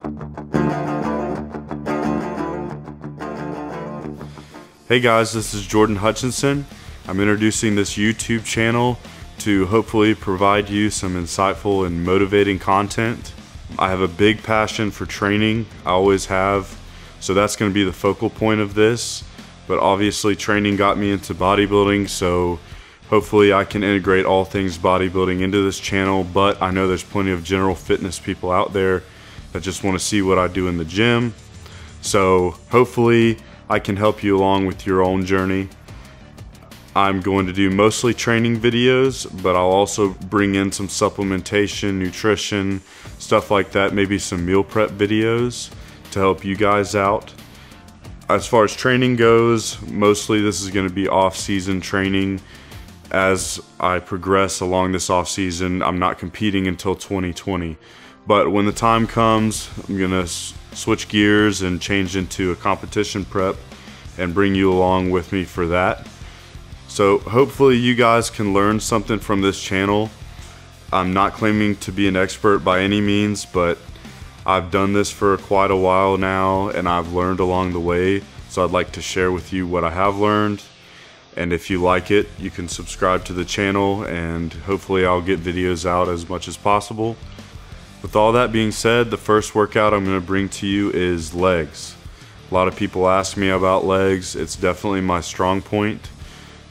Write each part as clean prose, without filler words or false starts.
Hey guys, this is Jordan Hutchinson. I'm introducing this YouTube channel to hopefully provide you some insightful and motivating content. I have a big passion for training, I always have, so that's going to be the focal point of this. But obviously training got me into bodybuilding, so hopefully I can integrate all things bodybuilding into this channel. But I know there's plenty of general fitness people out there that just want to see what I do in the gym. So hopefully I can help you along with your own journey. I'm going to do mostly training videos, but I'll also bring in some supplementation, nutrition, stuff like that, maybe some meal prep videos to help you guys out. As far as training goes, mostly this is going to be off-season training. As I progress along this off-season, I'm not competing until 2020. But when the time comes, I'm going to switch gears and change into a competition prep and bring you along with me for that. So hopefully you guys can learn something from this channel. I'm not claiming to be an expert by any means, but I've done this for quite a while now and I've learned along the way. So I'd like to share with you what I have learned. And if you like it, you can subscribe to the channel and hopefully I'll get videos out as much as possible. With all that being said, the first workout I'm going to bring to you is legs. A lot of people ask me about legs. It's definitely my strong point.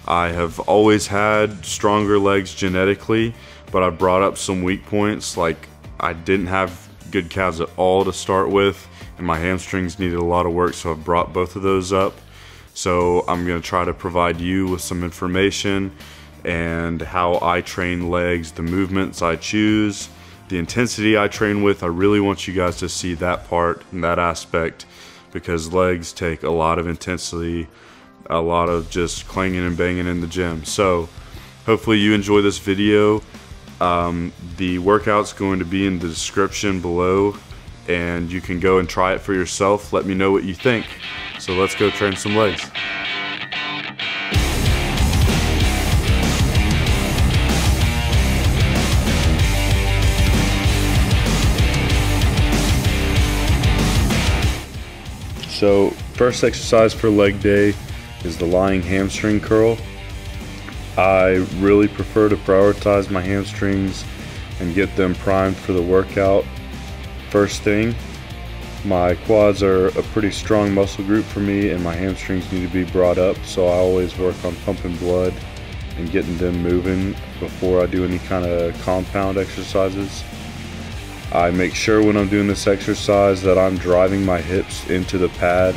I have always had stronger legs genetically, but I brought up some weak points, like I didn't have good calves at all to start with, and my hamstrings needed a lot of work, so I've brought both of those up. So I'm going to try to provide you with some information and how I train legs, the movements I choose, the intensity I train with. I really want you guys to see that part and that aspect, because legs take a lot of intensity, a lot of just clanging and banging in the gym. So hopefully you enjoy this video. The workout's going to be in the description below and you can go and try it for yourself. Let me know what you think. So let's go train some legs. So first exercise for leg day is the lying hamstring curl. I really prefer to prioritize my hamstrings and get them primed for the workout first thing. My quads are a pretty strong muscle group for me and my hamstrings need to be brought up, so I always work on pumping blood and getting them moving before I do any kind of compound exercises. I make sure when I'm doing this exercise that I'm driving my hips into the pad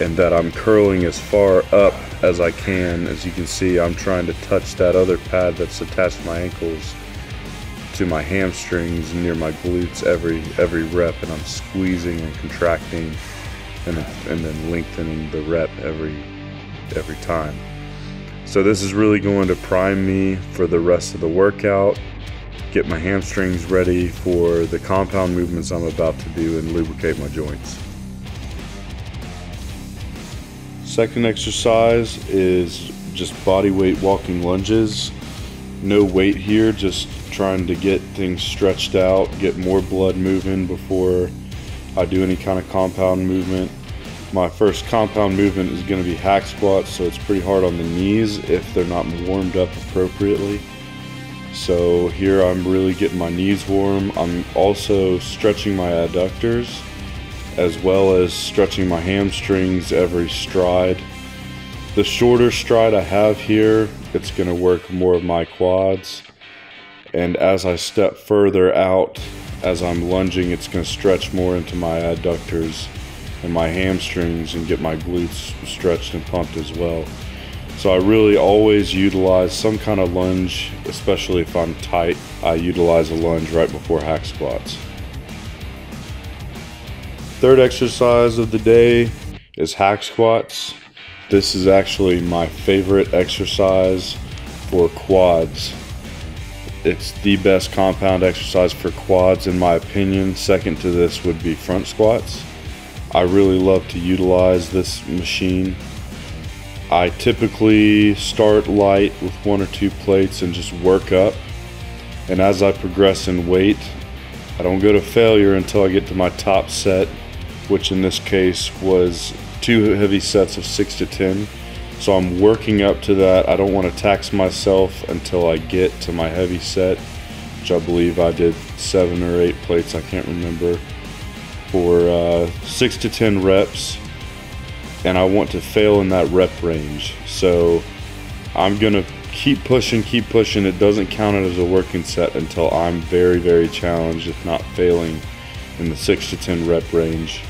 and that I'm curling as far up as I can. As you can see, I'm trying to touch that other pad that's attached to my ankles to my hamstrings near my glutes every rep, and I'm squeezing and contracting and then lengthening the rep every time. So this is really going to prime me for the rest of the workout, get my hamstrings ready for the compound movements I'm about to do, and lubricate my joints. Second exercise is just body weight walking lunges. No weight here, just trying to get things stretched out, get more blood moving before I do any kind of compound movement. My first compound movement is going to be hack squats, so it's pretty hard on the knees if they're not warmed up appropriately. So here I'm really getting my knees warm. I'm also stretching my adductors as well as stretching my hamstrings every stride. The shorter stride I have here, it's going to work more of my quads. And as I step further out, as I'm lunging, it's going to stretch more into my adductors and my hamstrings and get my glutes stretched and pumped as well. So I really always utilize some kind of lunge, especially if I'm tight. I utilize a lunge right before hack squats. Third exercise of the day is hack squats. This is actually my favorite exercise for quads. It's the best compound exercise for quads in my opinion. Second to this would be front squats. I really love to utilize this machine. I typically start light with 1 or 2 plates and just work up. And as I progress in weight, I don't go to failure until I get to my top set, which in this case was 2 heavy sets of 6 to 10. So I'm working up to that. I don't want to tax myself until I get to my heavy set, which I believe I did 7 or 8 plates, I can't remember, for 6 to 10 reps. And I want to fail in that rep range. So I'm gonna keep pushing. It doesn't count it as a working set until I'm very, very challenged, if not failing, in the 6 to 10 rep range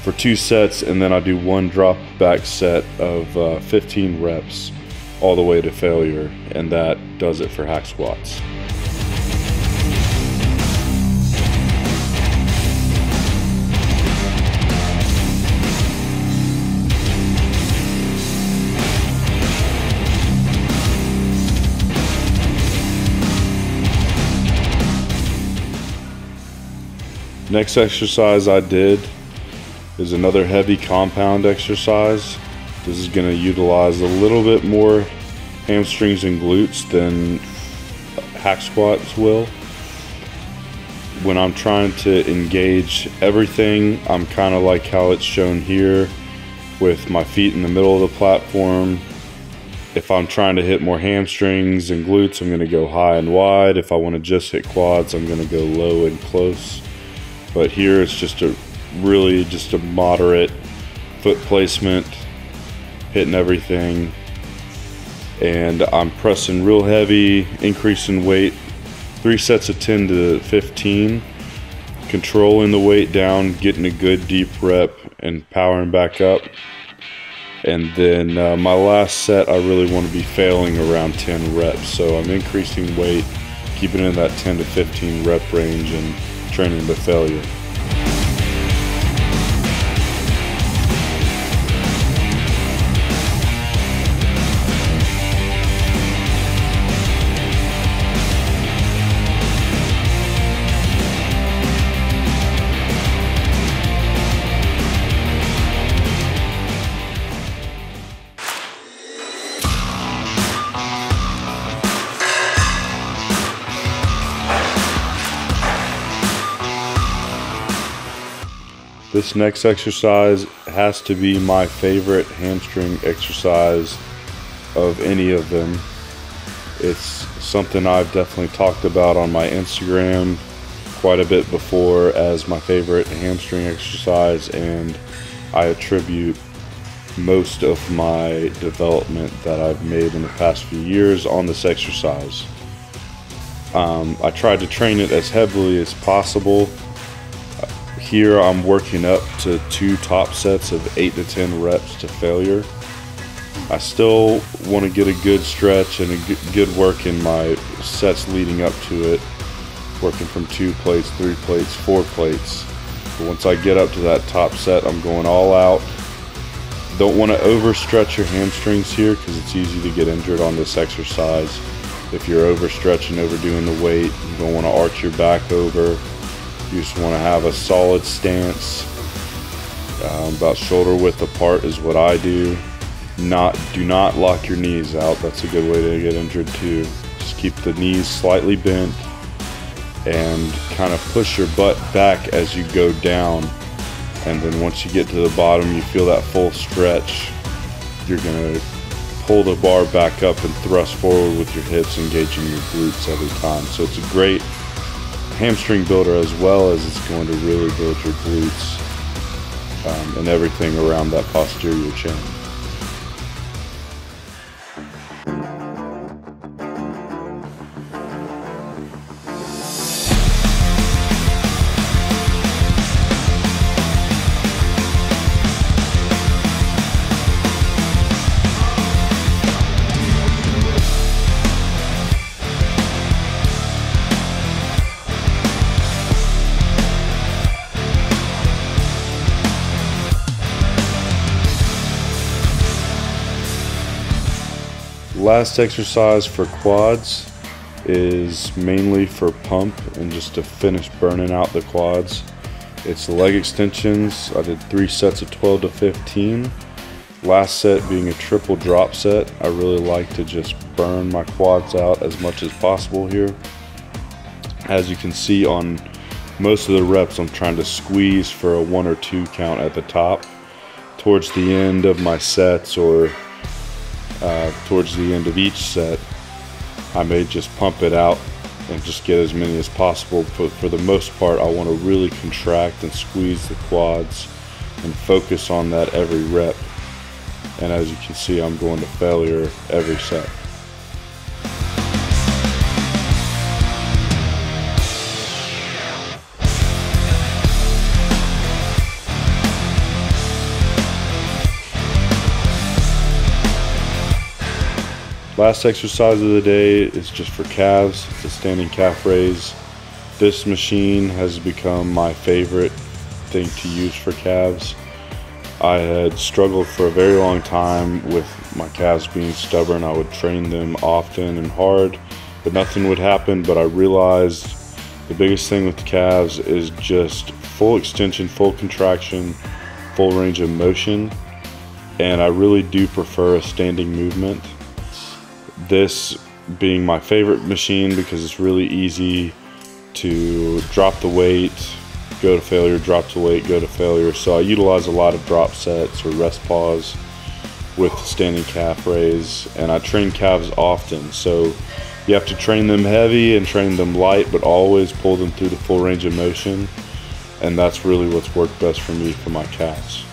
for 2 sets, and then I do 1 drop back set of 15 reps all the way to failure, and that does it for hack squats. Next exercise I did is another heavy compound exercise. This is going to utilize a little bit more hamstrings and glutes than hack squats will. When I'm trying to engage everything, I'm kind of like how it's shown here, with my feet in the middle of the platform. If I'm trying to hit more hamstrings and glutes, I'm going to go high and wide. If I want to just hit quads, I'm going to go low and close. But here it's just a moderate foot placement, hitting everything, and I'm pressing real heavy, increasing weight, 3 sets of 10 to 15, controlling the weight down, getting a good deep rep, and powering back up. And then my last set, I really want to be failing around 10 reps, so I'm increasing weight, keeping it in that 10 to 15 rep range, and training to failure. This next exercise has to be my favorite hamstring exercise of any of them. It's something I've definitely talked about on my Instagram quite a bit before as my favorite hamstring exercise, and I attribute most of my development that I've made in the past few years on this exercise. I tried to train it as heavily as possible. Here I'm working up to 2 top sets of 8 to 10 reps to failure. I still want to get a good stretch and a good work in my sets leading up to it, working from 2 plates, 3 plates, 4 plates. But once I get up to that top set, I'm going all out. Don't want to overstretch your hamstrings here because it's easy to get injured on this exercise. If you're overstretching, overdoing the weight, you don't want to arch your back over. You just want to have a solid stance, about shoulder width apart is what I do. Do not lock your knees out. That's a good way to get injured too. Just keep the knees slightly bent and kind of push your butt back as you go down. And then once you get to the bottom, you feel that full stretch. You're going to pull the bar back up and thrust forward with your hips, engaging your glutes every time. So it's a great hamstring builder, as well as it's going to really build your glutes and everything around that posterior chain. Last exercise for quads is mainly for pump and just to finish burning out the quads. It's leg extensions. I did 3 sets of 12 to 15. Last set being a triple drop set. I really like to just burn my quads out as much as possible here. As you can see on most of the reps I'm trying to squeeze for a 1 or 2 count at the top. Towards the end of my sets, or towards the end of each set, I may just pump it out and just get as many as possible, but for the most part I want to really contract and squeeze the quads and focus on that every rep. And as you can see, I'm going to failure every set. Last exercise of the day is just for calves. It's a standing calf raise. This machine has become my favorite thing to use for calves. I had struggled for a very long time with my calves being stubborn. I would train them often and hard, but nothing would happen. But I realized the biggest thing with the calves is just full extension, full contraction, full range of motion. And I really do prefer a standing movement. This being my favorite machine because it's really easy to drop the weight, go to failure, drop the weight, go to failure. So I utilize a lot of drop sets or rest pause with the standing calf raise, and I train calves often. So you have to train them heavy and train them light, but always pull them through the full range of motion. And that's really what's worked best for me for my calves.